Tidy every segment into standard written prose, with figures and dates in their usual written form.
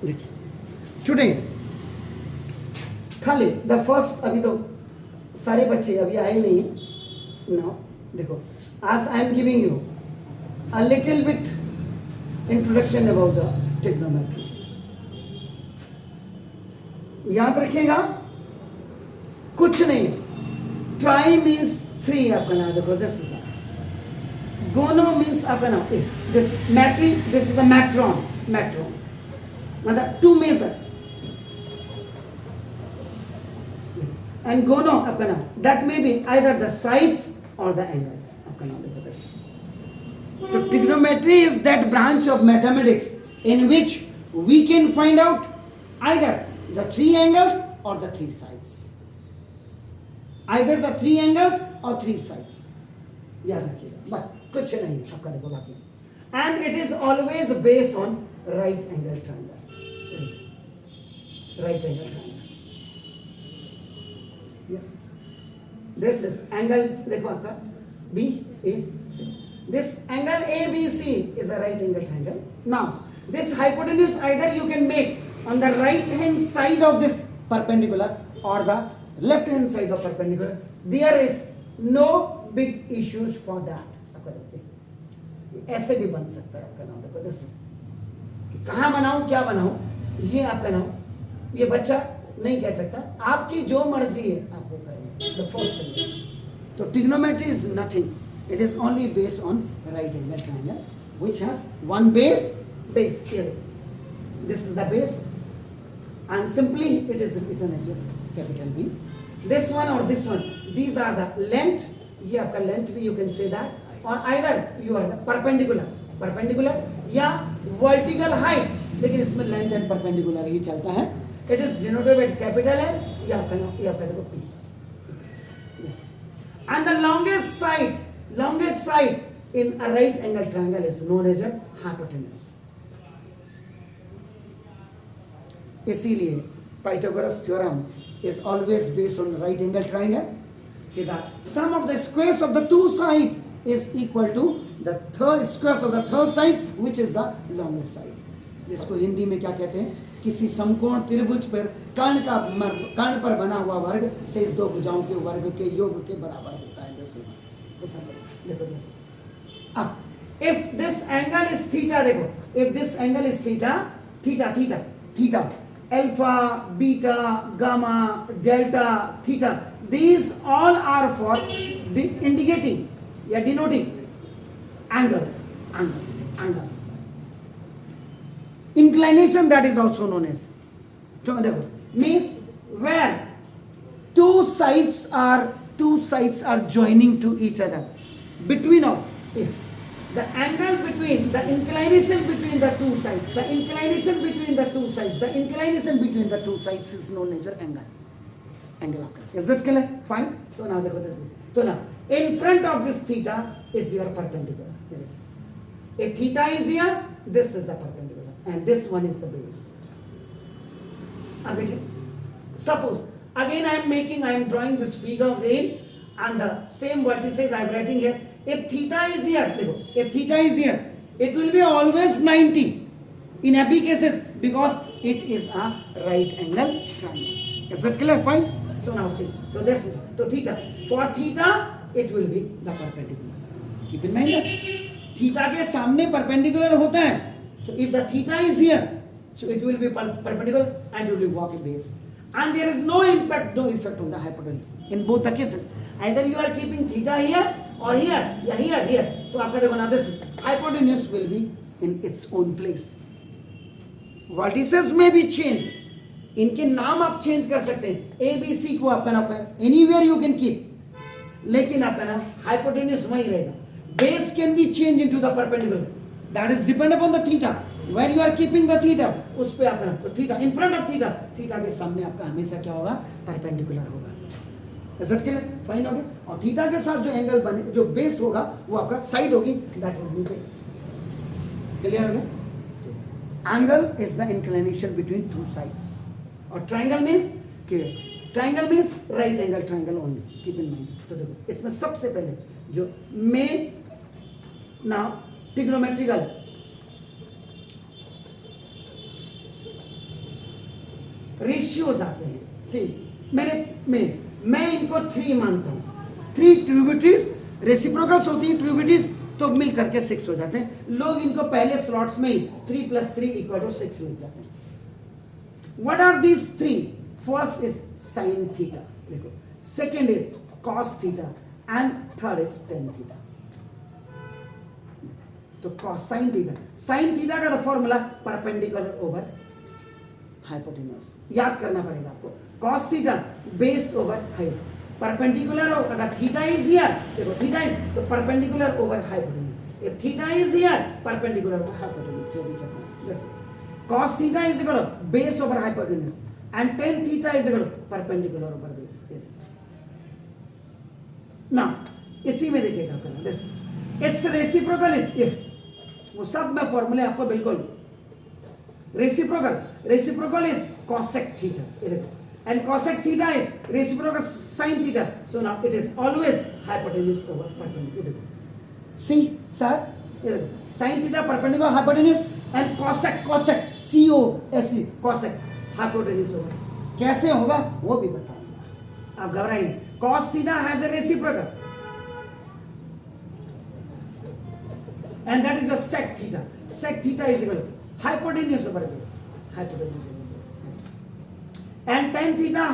देखिए टुडे खाली the first, अभी तो सारे बच्चे अभी आए नहीं ना, देखो आज I am giving you a little bit introduction about the trigonometry. याद रखिएगा कुछ नहीं, ट्राई मीन्स 3 आपका नाम, देखो दिस इज गोनो मीन्स आपका नाम, this metry, this is the metron, metron मतलब टू मेजर, and gono आपका नाम, that may be either the sides or the angles आपका नाम, देखो this. So trigonometry is that branch of mathematics in which we can find out either the 3 angles or the 3 sides, either the 3 angles or 3 sides. याद रखिएगा बस, कुछ नहीं आपका, देखो बाकी. And it is always based on right angle triangle, right angle triangle. Yes, this is angle, देखो आपका B A C. This angle ABC is a right angle triangle. Now this hypotenuse either you can make on the right hand side of this perpendicular or the left hand side of perpendicular. There is no big issues for that. आपका देखिए ऐसे भी बन सकता है आपका नाम, देखो this is कहाँ बनाऊं क्या बनाऊं, ये आपका नाम, ये बच्चा नहीं कह सकता, आपकी जो मर्जी है आप वो करेंगे. द फर्स्ट थिंग, तो trigonometry is nothing, it is only based on right angle triangle which has one base here. This is the base and simply it is written as capital B. This one or this one, these are the length, ये आपका length भी you can say that, or either you are the perpendicular या vertical height, लेकिन इसमें length and perpendicular ही चलता है. It is denoted with capital L, ये आपका देखो P. Yes. And the longest side in a right angle triangle is known as a hypotenuse. इसीलिए Pythagoras theorem is always based on right angle triangle. The sum of the squares of the two sides is equal to the third squares of the third side, which is the longest side. जिसको हिंदी में क्या कहते हैं, किसी समकोण त्रिभुज पर कर्ण पर बना हुआ वर्ग शेष दो भुजाओं के वर्ग के योग के बराबर होता है. देखो अब if this angle is theta, देखो if this angle is theta, alpha, beta, gamma, delta, theta, these all are for indicating या denoting angles. Inclination, that is also known as, means where two sides are joining to each other, between of the angle between the inclination between the two sides, the inclination between the two sides is known as your angle. Is it clear? Fine. So now देखो this. So now in front of this theta is your perpendicular. If theta is here, this is the perpendicular and this one is the base. अब देखिए, suppose again I am drawing this figure again and the same vertices I am writing here. If theta is here, देखो, if theta is here, it will be always 90 in every cases because it is a right angle triangle. Is that clear? Fine. So now see, so this is, so theta, for theta it will be the perpendicular. Keep in mind that theta के सामने perpendicular होता है. So if the theta is here, so it will be perpendicular and it will walk in base. And there is no effect on the hypotenuse in both the cases. Either you are keeping theta here or here, या here. तो आपका देखो ना, this hypotenuse will be in its own place. Vertices may be changed. इनके नाम आप change कर सकते हैं. A B C को आपका नाम anywhere you can keep. लेकिन आपका नाम hypotenuse वही रहेगा. Base can be changed into the perpendicular. That is depend upon the theta. Where you are keeping the theta, उस पे आपका नाम, तो theta in front of theta के सामने आपका हमेशा क्या होगा, perpendicular होगा. Is that clear? Fine हो गया. और थीटा के साथ जो एंगल बने, जो बेस होगा वो आपका साइड होगी, that will be base. Clear हो गया? Angle is the inclination between two sides. और triangle means clear. Triangle means right angle triangle only. Keep in mind. तो देखो इसमें सबसे पहले जो main now trigonometrical रेशियोज आते हैं, ठीक, मैं इनको 3 मानता हूँ। 3 ट्रिब्यूटरीज रेसिप्रोकल्स होती हैं ट्रिब्यूटरीज, तो मिल करके 6 हो जाते हैं। लोग इनको पहले स्लॉट्स में ही 3 + 3 = 6 लिख जाते हैं। What are these 3? First is sine theta, देखो, second is cos theta and third is tan theta. तो कॉस साइन थीटा का फॉर्मूला परपेंडिकुलर ओवर हाइपोटेन्यूज, याद करना पड़ेगा आपको। Cos theta base over height, perpendicular हो, अगर थीटा इज हियर, देखो थीटा इज तो perpendicular over hypotenuse, if theta is here perpendicular over hypotenuse. ये देखिए, जैसे cos theta is equal to base over hypotenuse and tan theta is equal to perpendicular over base. Now इसी में देखिएगा करना, this its reciprocal is ये, वो सब में फॉर्मूले आपको बिल्कुल reciprocal is cosec theta, ये देखो, and cosec theta is reciprocal sin theta, so now it is always hypotenuse over perpendicular, ये देखो, see sir, ये देखो, sin theta perpendicular hypotenuse and cosec COSE cosec hypotenuse होगा। कैसे होगा वो भी बताऊंगा, आप घबराइए। cos theta has a reciprocal and that is your sec theta is equal to hypotenuse over base, and tan theta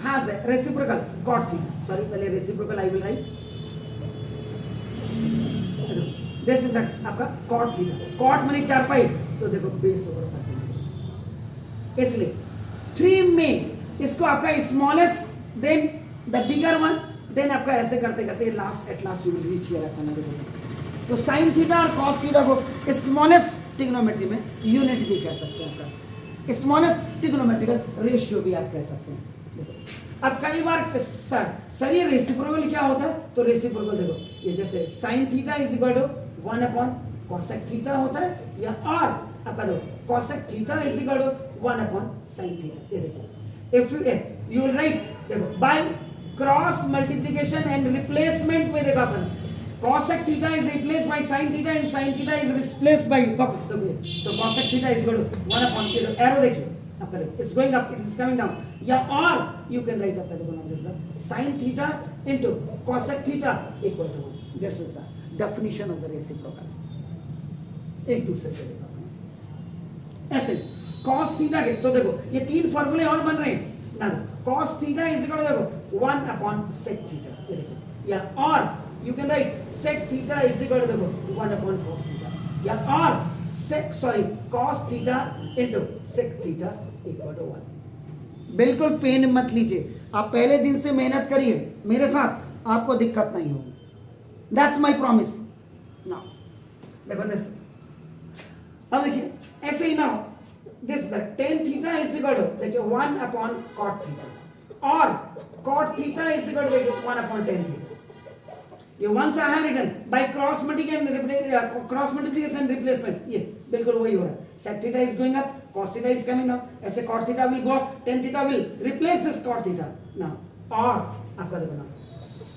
has a reciprocal cot theta, sorry पहले reciprocal I will write, this is आपका cot theta, cot माने 4 पाई, तो देखो base over perpendicular, इसलिए 3 में इसको आपका smallest then the bigger one, then आपका ऐसे करते करते at last you will reach here आपका। देखो तो साइन थीटा और कॉस थीटा को स्मॉलेस्ट ट्रिग्नोमेट्री में यूनिट भी कह सकते हैं, आपका स्मॉलेस्ट ट्रिग्नोमेट्रिकल रेशियो भी आप कह सकते हैं। देखो अब कई बार सर ये रेसिप्रोकल क्या होता है, तो रेसिप्रोकल देखो ये जैसे sine theta is equal to 1 cosec theta होता है, या और आपका देखो cosec theta is equal to 1 sin theta. ये देखो इफ यू विल राइट, देखो by cross multiplication and replacement में देखो अपन cosec theta is replaced by sin theta and sin theta is replaced by, तो cosec theta is equal to 1 ये arrow देखिए आपका, देखो it's going up, it is coming down, या और यू कैन राइट आपका देखो now this sin theta into cosec theta equal to 1। This is the definition of the reciprocal, एक दूसरे से ऐसे cos थीटा के, तो देखो ये 3 फॉर्मूले और बन रहे हैं ना, cos theta is equal to देखो 1 sec थीटा, ये देखो, या और you can write sec theta is equal to देखो 1 cos थीटा, या और cos theta into sec theta equal to 1। बिल्कुल पेन मत लीजिए, आप पहले दिन से मेहनत करिए मेरे साथ, आपको दिक्कत नहीं होगी, दैट्स माय प्रॉमिस। नाउ देखो दिस, अब देखिए ऐसे ही ना this the tan theta is equal to देखिए 1 cot थीटा, और cot theta is equal to देखिए 1 tan थीटा। ये once I have written by cross multiplication and replacement, ये बिल्कुल वही हो रहा है। sec theta is going up, cos theta is coming down, ऐसे cot theta will go up, tan theta will replace this cot theta now, और आपका देखो ना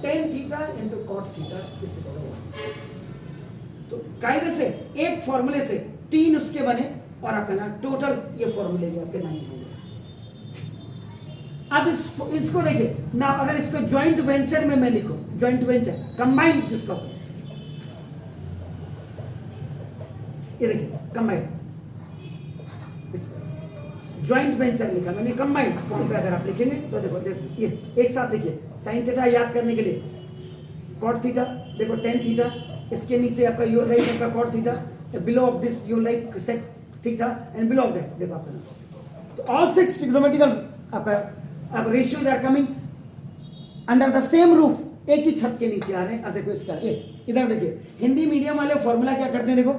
tan theta into cot theta is equal to 1। तो कायदे से एक फॉर्मूले से 3 उसके बने, और आपका ना टोटल ये फॉर्मूले भी आपके 9 होंगे। अब इसको देखिए ना, अगर इसको ज्वाइंट वेंचर में मैं लिखूं, ज्वाइंट वेंचर कंबाइंड, जिसको ये देखिए कंबाइंड, ज्वाइंट वेंचर लिखा मैंने कंबाइंड फॉर्म पे, अगर आप लिखेंगे तो देखो ये एक साथ लिखिए, साइन थीटा याद करने के लिए कॉट थीटा, देखो टेन थीटा, इसके नीचे आपका यू राइट आपका cot theta, below of this you write sec theta, and below of that देखो आपका, तो ऑल 6 ट्रिग्नोमेट्रिकल आपका ratios are coming under the same roof, एक ही छत के नीचे आ रहे हैं। अब देखो इसका इधर देखिए, हिंदी मीडियम वाले फॉर्मूला क्या करते हैं, देखो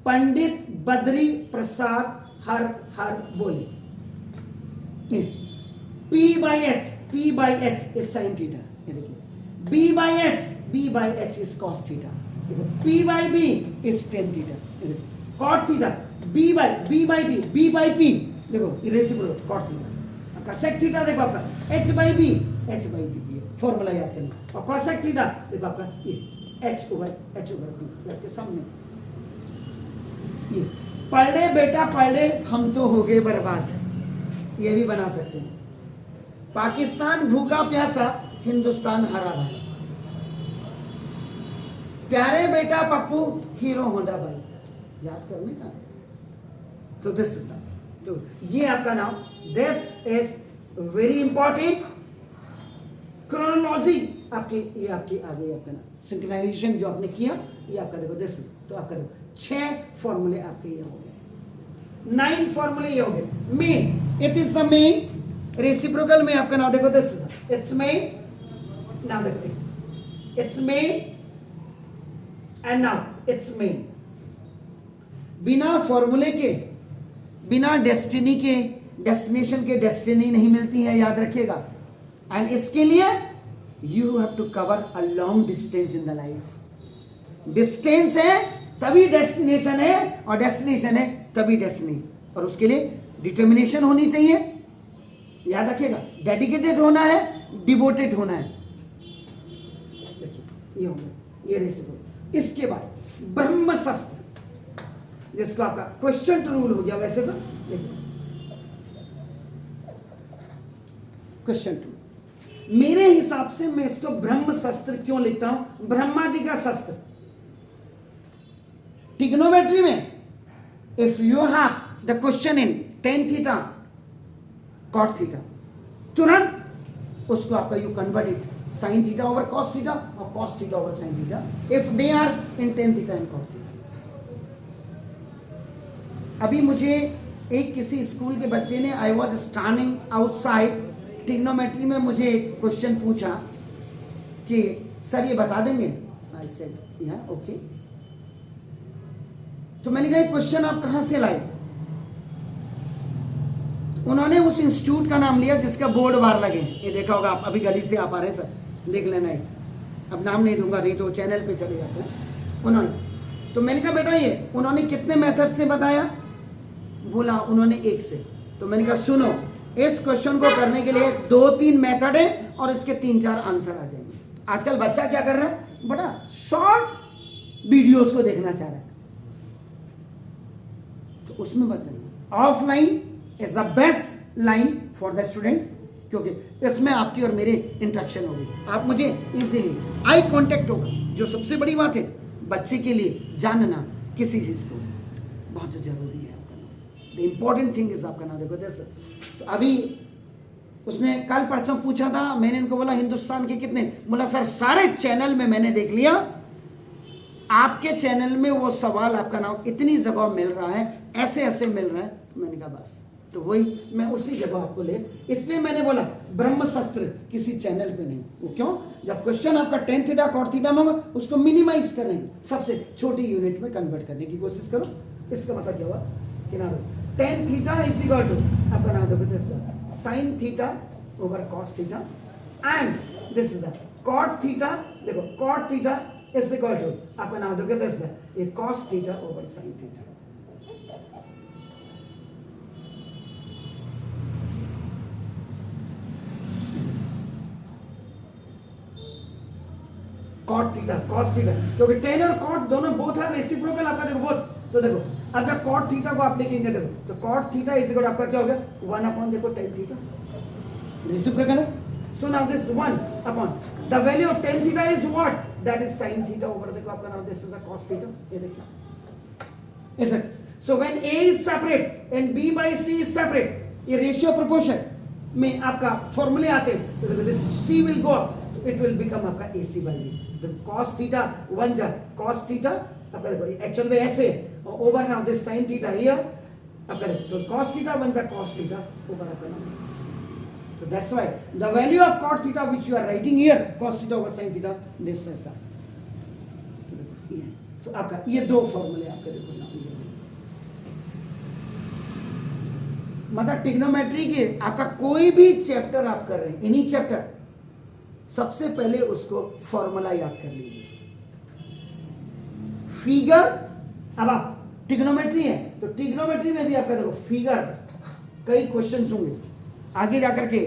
पंडित बद्री प्रसाद हर हर बोले, P by H is sin theta, ये देखिए B by H is cos theta, देखो P by B is tan theta, ये देखो cot theta, B by P, देखो रेसिप्रोकल cot theta, आपका sec theta देखो आपका H by B फॉर्मूला याद करना, और cosec थीटा देखो आपका ये H over B आपके सामने। ये पढ़ ले बेटा पढ़ ले, हम तो हो गए बर्बाद, ये भी बना सकते हैं। पाकिस्तान भूखा प्यासा, हिंदुस्तान हरा भरा। प्यारे बेटा पप्पू, हीरो होंडा भाई। याद करने का है। तो दिस इज द, तो ये आपका नाम, this is very important. Chronology आपके, ये आपके आगे आपका नाम, सिंक्रोनाइजेशन जो आपने किया, ये आपका देखो दिस इज, तो आपका देखो 6 फॉर्मूले आपके ये हो गए, 9 फॉर्मूले ये हो गए। Main, it is the main. Reciprocal में आपका नाम देखो this is it's main. Now देखो it's main and now it's main. बिना फॉर्मूले के, बिना डेस्टिनी के, डेस्टिनेशन के डेस्टिनी नहीं मिलती है, याद रखिएगा। एंड इसके लिए you have to cover a long distance in the life. Distance है तभी डेस्टिनेशन है, और डेस्टिनेशन है तभी डेस्टिनी। और उसके लिए डिटर्मिनेशन होनी चाहिए, याद रखिएगा। डेडिकेटेड होना है, डिवोटेड होना है। देखिए ये हो गया, ये रेसिप्रोकल। इसके बाद ब्रह्मशस्त्र, जिसको आपका क्वेश्चन टू रूल हो गया वैसे तो। देखिए क्वेश्चन टू, मेरे हिसाब से मैं इसको ब्रह्मशस्त्र क्यों लिखता हूं? ब्रह्मा जी का शस्त्र। ट्रिग्नोमेट्री में if you have the question in tan theta cot theta, तुरंत उसको आपका you convert it sin theta over cos theta और cos theta over sin theta, if they are in tan theta and cot theta. अभी मुझे एक किसी school के बच्चे ने, I was standing outside, trigonometry में मुझे एक क्वेश्चन पूछा कि सर ये बता देंगे? आई सेड या ओके। तो मैंने कहा क्वेश्चन आप कहां से लाए? उन्होंने उस इंस्टीट्यूट का नाम लिया जिसका बोर्ड बार लगे, ये देखा होगा आप, अभी गली से आप आ रहे हैं सर, देख लेना है। अब नाम नहीं दूंगा, नहीं तो चैनल पे चले जाते हैं। उन्होंने, तो मैंने कहा बेटा ये उन्होंने कितने मेथड से बताया? बोला उन्होंने 1 से। तो मैंने कहा सुनो, इस क्वेश्चन को करने के लिए 2-3 मेथड है और इसके 3-4 आंसर आ जाएंगे। आजकल बच्चा क्या कर रहा है, बड़ा शॉर्ट वीडियोस को देखना चाह रहा है, तो उसमें बताइए। Offline is the best line for the students, क्योंकि इसमें आपकी और मेरे इंटरेक्शन होगी। आप मुझे इजीली आई कांटेक्ट होगा, जो सबसे बड़ी बात है बच्चे के लिए जानना किसी चीज को बहुत जरूरी है। द इम्पॉर्टेंट थिंग इज आपका नाम देखो जैसे, तो अभी उसने कल परसों पूछा था, मैंने इनको बोला हिंदुस्तान के कितने, बोला सर सारे चैनल में मैंने देख लिया, आपके चैनल में वो सवाल आपका नाम इतनी जगह मिल रहा है, ऐसे ऐसे मिल रहा है। मैंने कहा बस, तो वही मैं उसी जगह आपको ले, इसलिए मैंने बोला ब्रह्मशस्त्र किसी चैनल पे नहीं। वो क्यों? जब क्वेश्चन आपका tan थीटा cot थीटा में होगा, उसको मिनिमाइज करेंगे, सबसे छोटी यूनिट में कन्वर्ट करने की कोशिश करो। इसका मतलब क्या हुआ कि ना tan theta is equal to आपका नाम देखो sin theta over cos theta, and this is the cot theta, देखो cot theta is equal to आपका नाम देखो दिस ये cos theta over sin theta. cot theta cos theta, क्योंकि tan और cot दोनों बोथ आर रेसिप्रोकल, आपका देखो बोथ। तो देखो अब जब cot थीटा को आप लिखेंगे, देखो तो cot थीटा इज इक्वल आपका क्या हो गया 1 अपॉन देखो tan थीटा, रेसिप्रोकल है। So now this 1 upon the value of tan theta is what, that is sin theta over देखो आपका now this is the cos theta. ये देखिए is it. So when a is separate and b by c is separate, ये ratio proportion में आपका फॉर्मूले आते हैं, तो देखो this c will go up, it will become आपका ac by b। तो cos थीटा 1 जा cos थीटा आपका देखो एक्चुअल में ऐसे और over now this sin theta here आपका देखो, तो cos थीटा 1 जा cos थीटा ओवर आपका नाउ। तो that's why the value of cot theta which you are writing here cos theta over sin theta this is that. तो आपका ये 2 फॉर्मूले आपके देखो ना, मतलब ट्रिग्नोमेट्री के आपका कोई भी चैप्टर आप कर रहे हैं, इन्हीं चैप्टर, सबसे पहले उसको फॉर्मूला याद कर लीजिए। फिगर, अब आप ट्रिग्नोमेट्री है तो ट्रिग्नोमेट्री में भी आपका देखो फिगर कई क्वेश्चंस होंगे आगे जाकर के,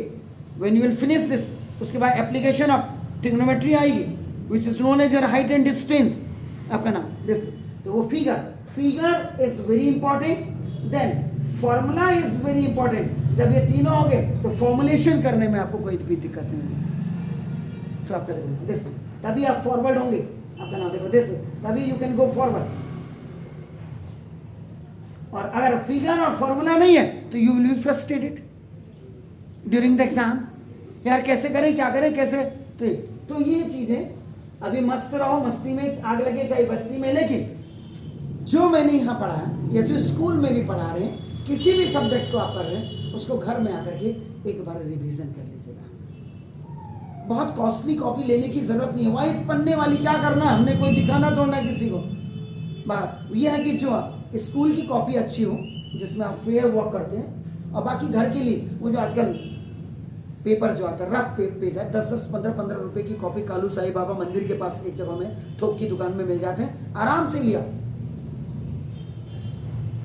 when you will finish this, उसके बाद एप्लीकेशन ऑफ ट्रिग्नोमेट्री आएगी which is known as your height and distance आपका नाम दिस। तो वो figure is very important. Then formula is very important. जब ये तीनों होंगे तो फॉर्मुलेशन करने में आपको कोई भी दिक्कत नहीं होगी। तो आप करेंगे दिस, तभी आप फॉरवर्ड होंगे। आपका नाम देखो दिस, तभी यू कैन गो फॉरवर्ड। और अगर फिगर और फॉर्मूला नहीं है तो you will be frustrated during the exam. यार कैसे करें, क्या करें, कैसे। तो ये चीजें अभी मस्त रहो, मस्ती में आग लगे चाहे बस्ती में, लेकिन जो मैंने यहाँ पढ़ा है या जो स्कूल में भी पढ़ा रहे हैं, किसी भी सब्जेक्ट को आप पढ़ रहे हैं उसको घर में आकर के एक बार रिवीजन कर लीजिएगा। बहुत कॉस्टली कॉपी लेने की जरूरत नहीं है। वाइट पन्ने वाली क्या करना, हमने कोई दिखाना थोड़ा किसी को। यह है कि जो स्कूल की कॉपी अच्छी हो जिसमें आप फेयर वर्क करते हैं, और बाकी घर के लिए वो जो आजकल पेपर जो आता है रफ पेज है, 10-10, 15-15 रुपए की कॉपी कालू साईं बाबा मंदिर के पास एक जगह में थोक की दुकान में मिल जाते हैं, आराम से लिया।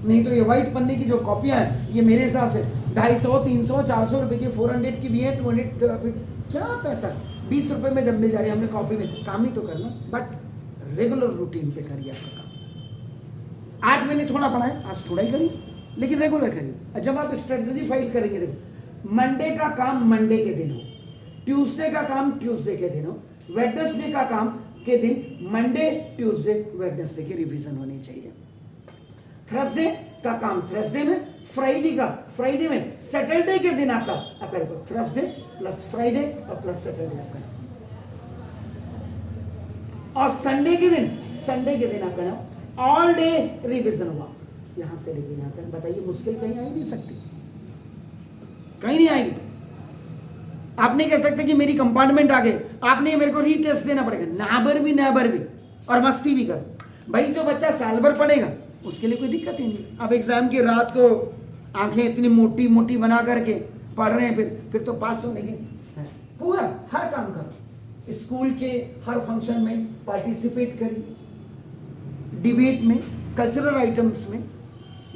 नहीं तो ये व्हाइट पन्ने की जो कॉपियां हैं ये मेरे हिसाब से 250, 300, 400 रुपए की, 400 की भी है, 200 क्या पैसा, 20 रुपए में जब मिल जा रही है। हमने कॉपी में काम ही तो करना, बट रेगुलर रूटीन पे करिए आपका काम। आज मैंने थोड़ा पढ़ा है, आज थोड़ा ही करिए, लेकिन रेगुलर करिए। जब आप स्ट्रेटजी फाइट करेंगे, देखो मंडे का काम मंडे के दिन हो, ट्यूसडे का काम ट्यूसडे के दिन हो, वेडनेसडे का काम के दिन मंडे ट्यूसडे वेडनेसडे की रिवीजन होनी चाहिए। थर्सडे का काम थर्सडे में, फ्राइडे का फ्राइडे में, सैटरडे के दिन आपका देखो थर्सडे प्लस फ्राइडे और प्लस सैटरडे आपका, और संडे के दिन आपका ना ऑल डे रिवीजन हुआ। यहां से लेके यहां तक बताइए, मुश्किल कहीं आ ही नहीं सकती, कहीं नहीं आएगी। आप नहीं कह सकते कि मेरी कंपार्टमेंट आ गए, आपने मेरे को रीटेस्ट देना पड़ेगा, नाबर भी और मस्ती भी करो। भाई जो बच्चा साल भर पढ़ेगा उसके लिए कोई दिक्कत ही नहीं। अब एग्जाम की रात को आंखें इतनी मोटी मोटी बना करके पढ़ रहे हैं, फिर तो पास होने की पूरा हर काम करो। स्कूल के हर फंक्शन में पार्टिसिपेट करिए, डिबेट में, कल्चरल आइटम्स में,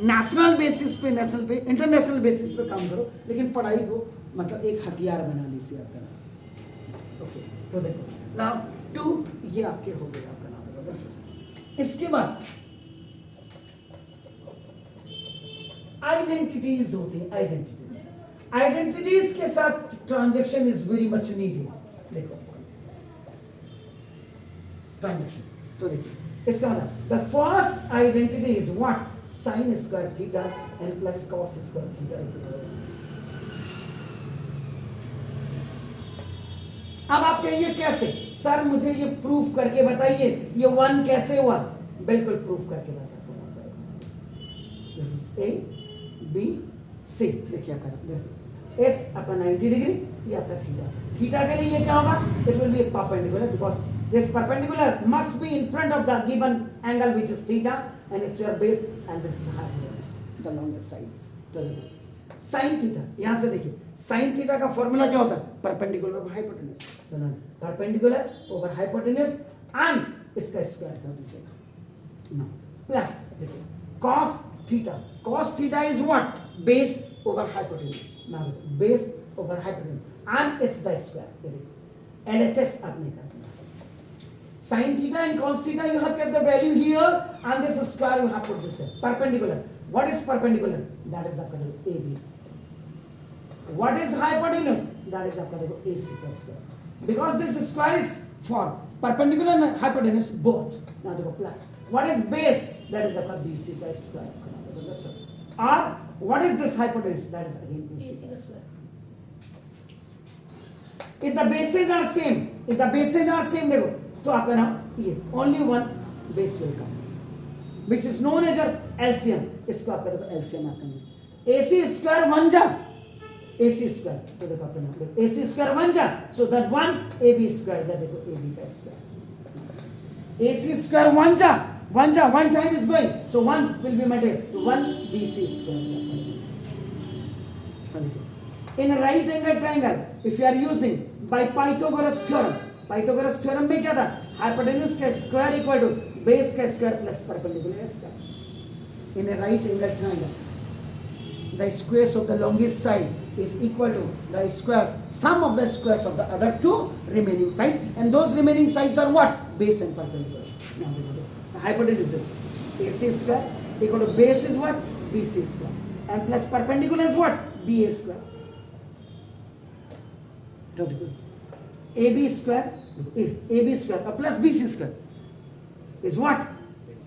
नेशनल पे इंटरनेशनल बेसिस पे काम करो, लेकिन पढ़ाई को मतलब एक हथियार बना लीजिए आपका नाम। ओके, तो देखो नाउ 2 ये आपके हो गए, आपका नाम देखो बस। इसके बाद आइडेंटिटीज होती है, आइडेंटिटीज के साथ transaction is very much needed. देखो ट्रांजैक्शन, तो देखिए इसका मतलब the first identity is what, sign square theta and plus cos square theta is equal. अब आप कहेंगे कैसे सर, मुझे ये प्रूफ करके बताइए, ये 1 कैसे हुआ। बिल्कुल प्रूफ करके बताता हूं। This is A B C, देखिए आपका दिस एस आपका 90 डिग्री, ये आपका थीटा। थीटा के लिए ये क्या होगा, it will be perpendicular because this perpendicular must be in front of the given angle which is theta and it's your base and this is the hypotenuse, the longest side is। तो sin theta, यहाँ से देखिए sin theta का formula क्या होता है, perpendicular over hypotenuse। तो ना perpendicular over hypotenuse and इसका स्क्वायर कर दीजिएगा ना, प्लस देखिए cos theta is what, base over hypotenuse। ना base over hypotenuse and it's the square। LHS आपने कर sin theta and cos theta you have kept the value here and this square you have put this there। Perpendicular, what is perpendicular, that is आपका देखो AB। what is hypotenuse, that is आपका देखो AC plus square, because this square is for perpendicular and hypotenuse both। now देखो plus what is base, that is आपका BC plus square, or what is this hypotenuse, that is again AC plus square। if the bases are same देखो तो आपका नाम ये only 1 base will come which is known as LCM. इसको आपका देखो LCM आपका एसी स्क्वायर 1 जा एसी स्क्वायर, तो देखो आपका नाम एसी स्क्वायर 1 जा, सो दैट 1 एबी स्क्वायर जा, देखो एबी का स्क्वायर। एसी स्क्वायर 1 जा 1 time is going, so 1 will be multiplied to 1 BC square. In right angle triangle if you are using by Pythagoras theorem में क्या था, hypotenuse का square equal to base का square plus perpendicular square. In a right angle triangle the squares of the longest side is equal to the squares sum of the squares of the other 2 remaining side and those remaining sides are what, base and perpendicular. Now hypotenuse AC square equal to base is what, BC square. and plus perpendicular is what? BA square. तो देखो AB square plus BC square is what?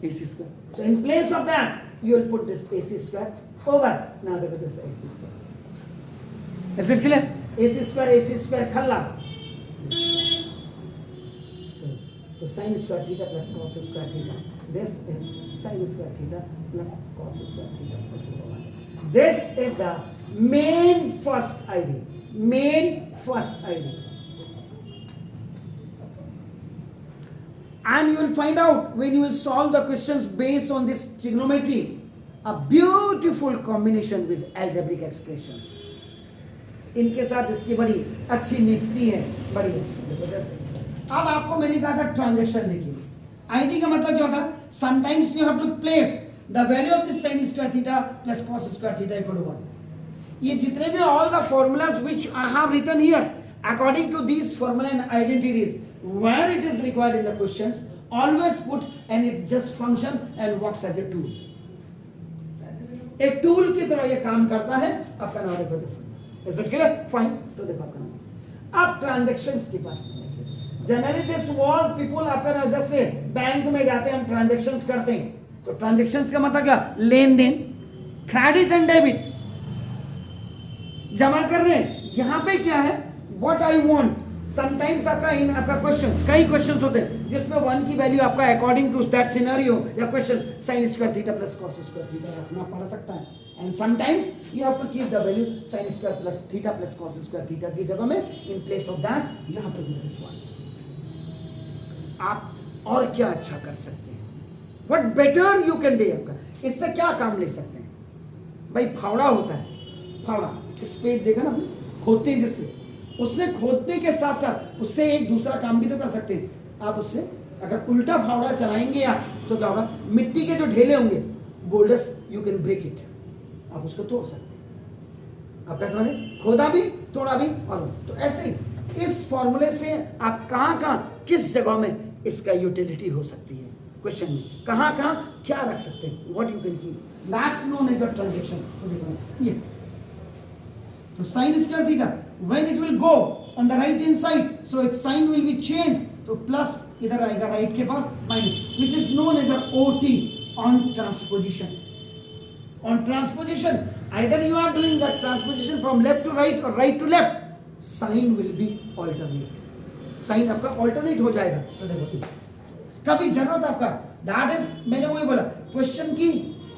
AC square. So in place of that, you will put this AC square over. Now देखो this AC square. Is it clear? AC square खल्लास. तो sin square theta plus cos square theta. This is sin square theta plus cos square theta. This is the main first idea. And you will find out when you will solve the questions based on this trigonometry, a beautiful combination with algebraic expressions. इनके साथ इसकी बड़ी अच्छी निपटी है, बड़ी जबरदस्त। अब आपको मैंने कहा था ट्रांजेक्शन देखिए। आईडी का मतलब क्या होता है? Sometimes you have to place the value of this sin square theta plus cos square theta equal to 1। ये जितने भी all the formulas which I have written here according to this formula and identities where it is required in the questions, always put and it just function and works as a tool. एक tool की तरह ये काम करता है। आपका नाम देखो, is it clear? Fine. तो देखो आपका नाम। अब ट्रांजैक्शंस की बात। जनरली दिस ऑल पीपल आपका नाम जैसे बैंक में जाते हैं हम ट्रांजैक्शंस करते हैं, तो ट्रांजैक्शंस का मतलब क्या? लेन देन, क्रेडिट एंड डेबिट जमा कर रहे हैं। यहां पे क्या है? What I want. समटाइम्स आपका क्वेश्चंस, कई क्वेश्चंस होते हैं जिसमें 1 की वैल्यू आपका अकॉर्डिंग टू दैट सिनेरियो या question sin square theta plus cos square theta रखना पड़ सकता है। And sometimes you have to keep the value sin square plus theta plus cos square theta की जगह में in place of that you have to give this one. आप और क्या अच्छा कर सकते हैं? What better you can do. आपका इससे क्या काम ले सकते हैं? भाई फावड़ा होता है, फावड़ा स्पेस देखा ना आपने, खोदते हैं जिससे, उससे खोदने के साथ साथ उससे एक दूसरा काम भी तो कर सकते हैं आप। उससे अगर उल्टा फावड़ा चलाएंगे आप तो क्या होगा? मिट्टी के जो ढेले होंगे, boulders, you can break it, आप उसको तोड़ सकते हैं। आप कैसे माने? खोदा भी, तोड़ा भी। और तो ऐसे ही इस फॉर्मूले से आप कहाँ कहाँ किस जगह में इसका यूटिलिटी हो सकती है, क्वेश्चन में कहाँ कहाँ क्या रख सकते हैं, what you can keep, that's known as a transaction. तो देखो ये तो sin square theta when it will go on the right hand side, so its sign will be changed, तो प्लस इधर आएगा राइट के पास minus, which is known as a OT, on transposition. On transposition, either you are doing the transposition from left to right or right to left, sign will be alternate. Sign आपका alternate हो जाएगा। तो देखो कभी जरूरत आपका, that is, मैंने वही बोला, क्वेश्चन की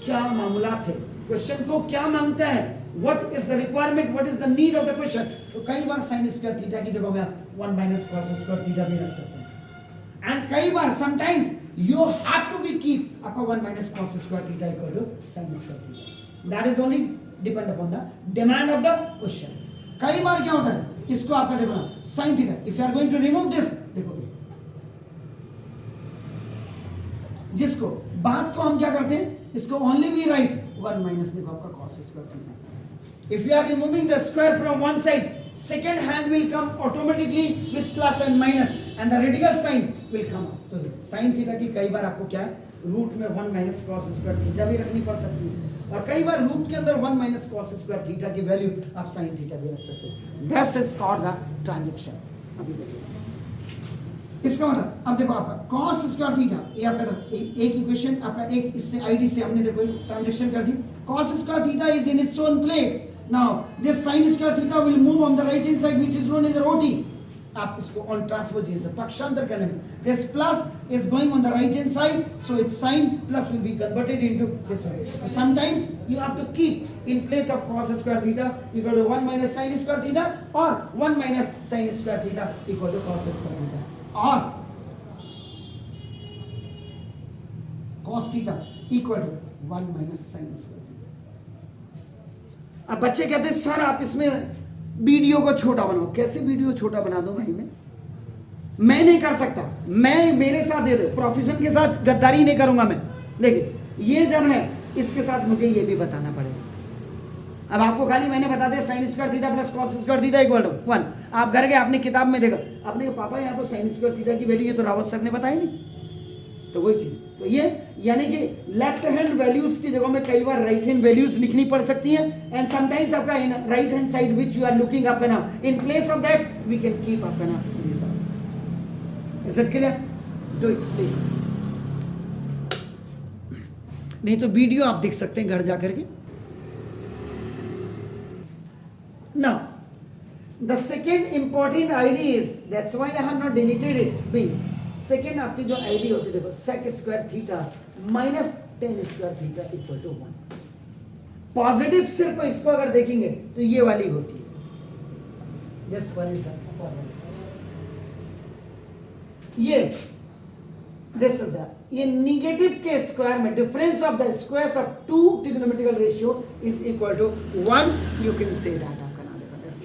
क्या मामूलात है, क्वेश्चन को क्या मांगता है, what is the requirement, what is the need of the question. तो कई बार साइन स्क्वायर थीटा की जगह में आप 1 माइनस कॉस स्क्वायर थीटा भी रख सकते हैं। एंड कई बार sometimes you have to be keep आपका 1 minus cos square theta equal to sine square theta. That is only depend upon the demand of the question. कई बार क्या होता है, इसको आपका देखो ना sine theta, if you are going to remove this, देखोगे जिसको बात को हम क्या करते हैं, इसको ओनली वी राइट 1 माइनस, देखो आपका cos square theta. If you are removing the square from one side, second hand will come automatically with plus and minus and the radical sign will come up. तो sine theta की कई बार आपको क्या है, root में 1 minus cos square theta भी रखनी पड़ सकती है, और कई बार रूट के अंदर 1 माइनस कॉस स्क्वायर थीटा की वैल्यू आप साइन थीटा भी रख सकते हैं। This is called the transaction. अभी देखिए इसका मतलब, अब देखो आपका कॉस स्क्वायर थीटा, ये आपका एक इक्वेशन आपका, एक इससे आईडी से हमने देखो ट्रांजैक्शन कर दी। Cos square theta is in its own place. Now this sine square theta will move on the right hand side which is known as OT. आप इसको ऑन ट्रांसपोजिशन पक्षांतर करने में, this plus is going on the right hand side, so it's sine plus will be converted into this one. Sometimes you have to keep in place of cos square theta equal to 1 minus sin square theta और 1 minus sin square theta equal to cos square theta, और cos theta equal to 1 minus sin square theta. अब बच्चे कहते हैं sir आप इसमें video को छोटा बनाओ। कैसे वीडियो छोटा बना दो भाई? मैं नहीं कर सकता, मैं मेरे साथ दे दो, प्रोफेशन के साथ गद्दारी नहीं करूंगा मैं। देखिए ये जब है, इसके साथ मुझे ये भी बताना पड़ेगा। अब आपको खाली मैंने बता दिया sine square theta plus cos square theta equal to 1, आप घर गए आपने किताब में देखा, आपने कहा पापा यहाँ तो साइन स्क्वायर थीटा की वैल्यू, ये तो रावत सर ने बताया नहीं। तो वही चीज तो ये यानी कि लेफ्ट हैंड वैल्यूज की जगह में कई बार राइट हैंड वैल्यूज लिखनी पड़ सकती हैं एंड समटाइम्स आपका in right hand side which you are looking आपका नाम in place of that we can keep आपका नाम this is it clear do it please नहीं तो वीडियो आप देख सकते हैं घर जाकर के now the second important ID is that's why I have not deleted it be second आपकी जो आईडी होती है देखो sec square theta minus tan square theta equal to 1 positive सिर्फ इसको अगर देखेंगे तो ये वाली होती है दिस वन इज पॉजिटिव ये दिस इज द ये निगेटिव के स्क्वायर में difference of the squares of two trigonometrical ratio is equal to 1 you can say that आपका नाम देखो दिस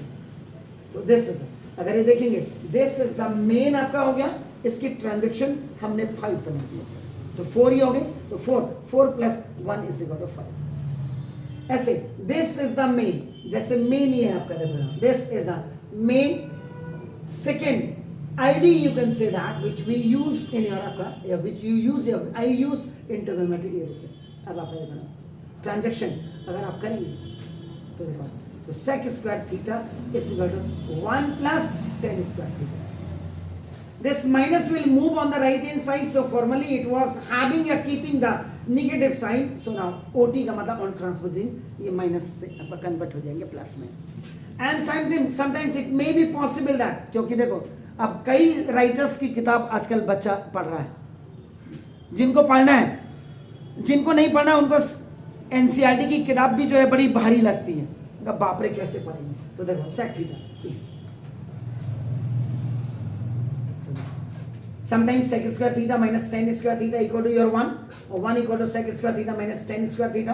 तो दिस इज अगर ये देखेंगे दिस इज द मेन आपका हो गया इसकी ट्रांजैक्शन हमने 5 बना दिया तो 4 ही हो गए तो 4 प्लस 1 इज इक्वल टू 5 ऐसे दिस इज द मेन जैसे मेन ये आपका देखो this is the main second ID you can say that which we use in your आपका which you use your I use in trigonometry ये देखिए अब आपका देखना ट्रांजैक्शन अगर आप करेंगे तो देखो तो sec square theta is equal to 1 plus tan square theta this minus will move on the right hand side so formally it was having a keeping the negative sign so now OT का मतलब on transposing ये minus से आपका convert हो जाएंगे plus में and sometimes it may be possible that क्योंकि देखो अब कई राइटर्स की किताब आजकल बच्चा पढ़ रहा है जिनको पढ़ना है जिनको नहीं पढ़ना उनको एनसीईआरटी की किताब भी जो है बड़ी भारी लगती है बाप रे कैसे पढ़ेंगे तो देखो sec theta sometimes sec square theta minus tan square theta equal to your 1 और 1 equal to sec square theta minus tan square theta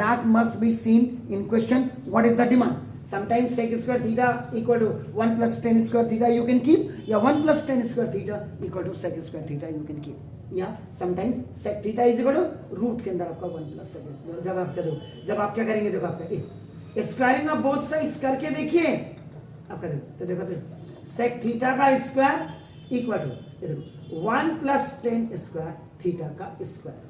that must be seen in question what is the demand sometimes sec square theta equal to 1 plus tan square theta you can keep या 1 plus tan square theta equal to sec square theta you can keep या sometimes sec theta is equal to root के अंदर आपका 1 plus sec जब आप करो जब आप क्या करेंगे देखो आपका स्क्वायरिंग ऑफ बोथ साइड्स करके देखिए आपका देखो तो देखो sec theta का स्क्वायर इक्वल टू देखो 1 plus tan square theta का स्क्वायर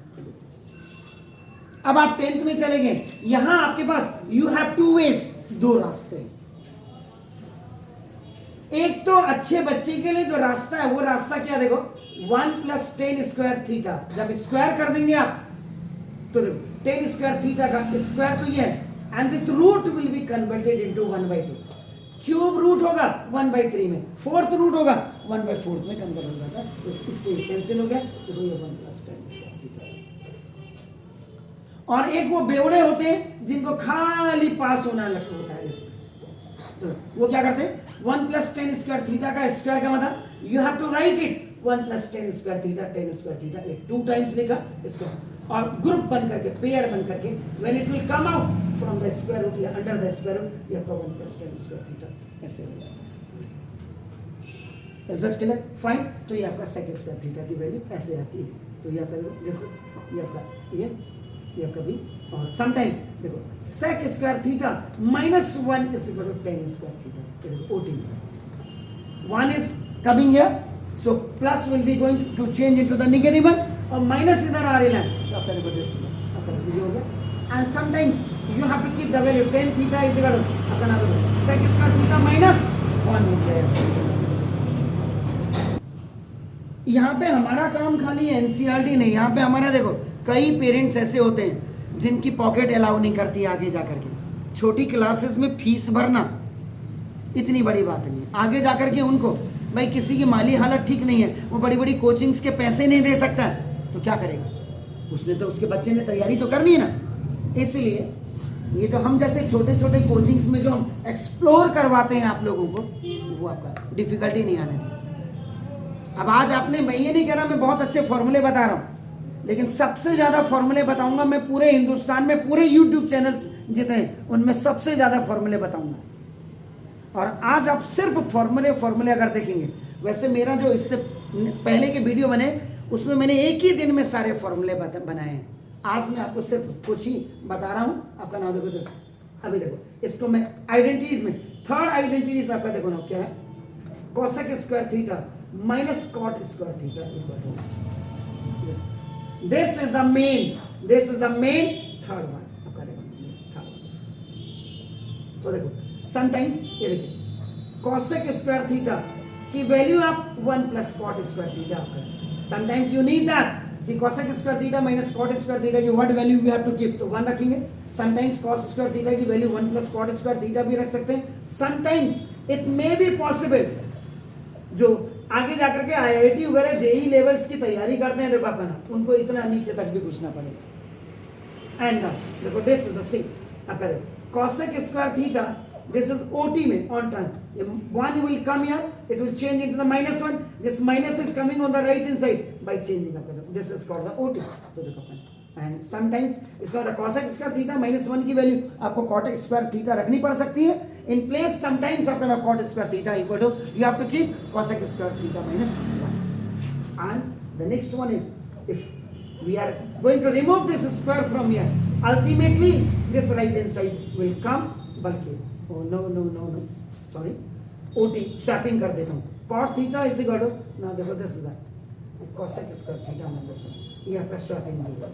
अब आप 10th में चलेंगे यहां आपके पास यू हैव टू वेज दो रास्ते एक तो अच्छे बच्चे के लिए जो रास्ता है वो रास्ता क्या देखो 1 प्लस टेन स्क्वायर थीटा जब स्क्वायर कर देंगे आप तो देखो टेन स्क्वायर थीटा का स्क्वायर तो ये है and this root will be converted into 1/2 cube root होगा 1/3 में फोर्थ रूट होगा 1/4 में कन्वर्ट हो जाता है तो इससे कैंसिल हो गया तो ये 1 प्लस टेन स्क्वायर थीटा और एक वो बेवड़े होते हैं जिनको खाली पास होना होता है तो वो क्या करते हैं 1 प्लस टेन स्क्वायर थीटा का स्क्वायर का मतलब you have to write it 1 plus tan square theta ये 2 टाइम्स लिखा इसको और ग्रुप बन करके पेयर बन करके when it will come out from the square root या अंडर द स्क्वायर रूट ये आपका 1 प्लस टेन स्क्वायर थीटा ऐसे हो जाता है इज दैट क्लियर फाइन तो ये आपका सेक स्क्वायर थीटा की वैल्यू ऐसे आती है तो ये आपका दिस इज ये आपका ये कभी और समटाइम्स देखो sec square theta minus 1 is equal to tan square theta ओटी 1 is coming here so plus will be going to change into the negative one और माइनस इधर आ रही है तो आपका देखो दिस आपका ये हो गया and sometimes you have to keep the value tan theta is equal to आपका नाम sec स्क्वायर थीटा माइनस 1 हो जाएगा यहाँ पे हमारा काम खाली एनसीईआरटी नहीं यहाँ पे हमारा देखो कई पेरेंट्स ऐसे होते हैं जिनकी पॉकेट अलाउ नहीं करती आगे जाकर के छोटी क्लासेस में फीस भरना इतनी बड़ी बात नहीं है आगे जाकर के उनको भाई किसी की माली हालत ठीक नहीं है वो बड़ी बड़ी कोचिंग्स के पैसे नहीं दे सकता तो क्या करेगा उसने तो उसके बच्चे ने तैयारी तो करनी है ना इसलिए ये जो हम जैसे छोटे छोटे कोचिंग्स में जो हम एक्सप्लोर करवाते हैं आप लोगों को वो आपका डिफिकल्टी नहीं आने दें अब आज आपने मैं ये नहीं कह रहा मैं बहुत अच्छे फॉर्मूले बता रहा हूँ लेकिन सबसे ज़्यादा फॉर्मूले बताऊंगा मैं पूरे हिंदुस्तान में पूरे यूट्यूब चैनल्स जितने उनमें सबसे ज़्यादा फॉर्मूले बताऊंगा और आज आप सिर्फ फॉर्मूले अगर देखेंगे वैसे मेरा जो इससे पहले के वीडियो बने उसमें मैंने एक ही दिन में सारे फॉर्मूले बनाए हैं आज मैं आपको सिर्फ कुछ ही बता रहा हूँ आपका नाम देखो अभी देखो इसको मैं आइडेंटिटीज में थर्ड आइडेंटिटीज आपका देखो ना क्या है cosec square theta minus cot square theta equal to this is the main third one. आपका देखो थर्ड वन। तो देखो समटाइम्स ये देखिए कॉसेक स्क्वायर थीटा की वैल्यू आप 1 प्लस कॉट स्क्वायर थीटा आपका। समटाइम्स यू नीड दैट कि cosec square theta minus cot square theta की what value we have to keep, तो 1 रखेंगे। समटाइम्स कॉस स्क्वायर थीटा की value 1 plus cot square theta भी रख सकते हैं। Sometimes it may be possible जो आगे जाकर के आईआईटी वगैरह जेई लेवल्स की तैयारी करते हैं देखो अपन उनको इतना नीचे तक भी घुसना पड़ेगा। एंड देखो दिस इज द सेम अगर cosec square theta this is OT में on trans 1 will come here it will change into the -1 this minus is coming on the right hand side by changing up this is called the OT। तो देखो अपन and sometimes इसका the cosec square theta -1 की value आपको cot square theta रखनी पड़ सकती है in place. Sometimes आपका cot square theta equal to you have to keep cosec square theta -1 and the next one is if we are going to remove this square from here ultimately this right hand side will come बल्कि oh no sorry OT swapping कर देता हूँ cot theta is equal to now देखो this is that cosec square theta -1 ये आपका swapping होगा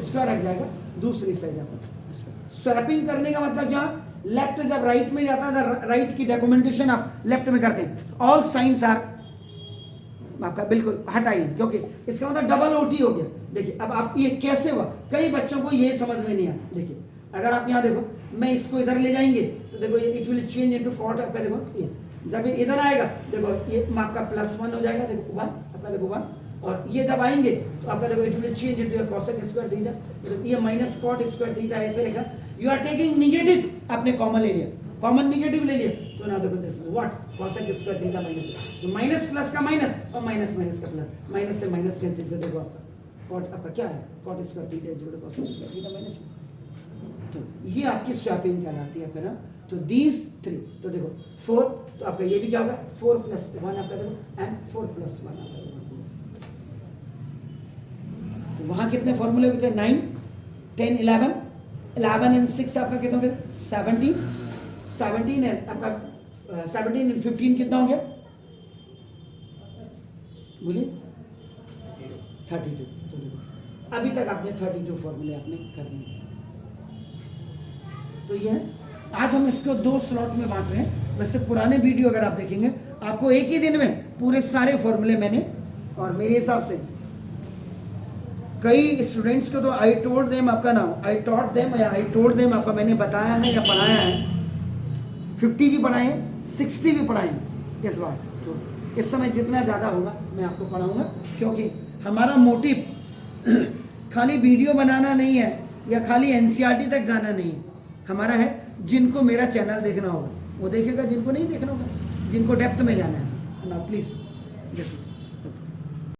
square रख जाएगा दूसरी साइड आपका स्वैपिंग करने का मतलब क्या लेफ्ट जब राइट में जाता है राइट की डॉक्यूमेंटेशन आप लेफ्ट में करते हैं ऑल साइंस आर आपका बिल्कुल हटाइए क्योंकि इसका मतलब डबल ओटी हो गया। देखिए अब आप ये कैसे हुआ कई बच्चों को ये समझ में नहीं आता। देखिए अगर आप यहाँ देखो मैं इसको इधर ले जाएंगे तो देखो ये it will change into cot आपका देखो ये जब ये इधर आएगा देखो ये आपका +1 हो जाएगा देखो 1 आपका देखो 1 और ये जब आएंगे तो आपका देखो it will change into cosec square theta तो ये माइनस कॉट स्क्वायर थीटा ऐसे लिखा। यू आर टेकिंग नेगेटिव आपने कॉमन ले लिया कॉमन नेगेटिव ले लिया तो ना देखो this what cosec square theta minus तो माइनस प्लस का माइनस और माइनस माइनस का प्लस माइनस से माइनस कैंसिल कर देखो आपका कॉट आपका क्या है cot square theta is equal to cosec square theta minus तो ये आपकी स्वैपिंग कहलाती है आपका ना। तो दीज 3 तो देखो 4 तो आपका ये भी क्या होगा 4 + 1 आपका देखो एंड 4 + 1 आपका तो वहां कितने फॉर्मूले होते हैं 9 10 11 11 एंड 6 आपका कितना हो गया 17 है आपका 17 एंड 15 कितना हो गया बोलिए 32। तो देखो अभी तक आपने 32 फॉर्मूले आपने करने हैं। तो ये आज हम इसको 2 स्लॉट में बांट रहे हैं। वैसे पुराने वीडियो अगर आप देखेंगे आपको एक ही दिन में पूरे सारे फॉर्मूले मैंने और मेरे हिसाब से कई स्टूडेंट्स को तो आई टोल्ड देम आपका नाम आई टॉट देम या आई टोल्ड देम आपका मैंने बताया है या पढ़ाया है 50 भी पढ़ाए हैं 60 भी पढ़ाए हैं इस बार। तो इस समय जितना ज़्यादा होगा मैं आपको पढ़ाऊँगा क्योंकि हमारा मोटिव खाली वीडियो बनाना नहीं है या खाली NCERT तक जाना नहीं है। हमारा है जिनको मेरा चैनल देखना होगा वो देखेगा जिनको नहीं देखना होगा जिनको डेप्थ में जाना है ना प्लीज़ दिस इज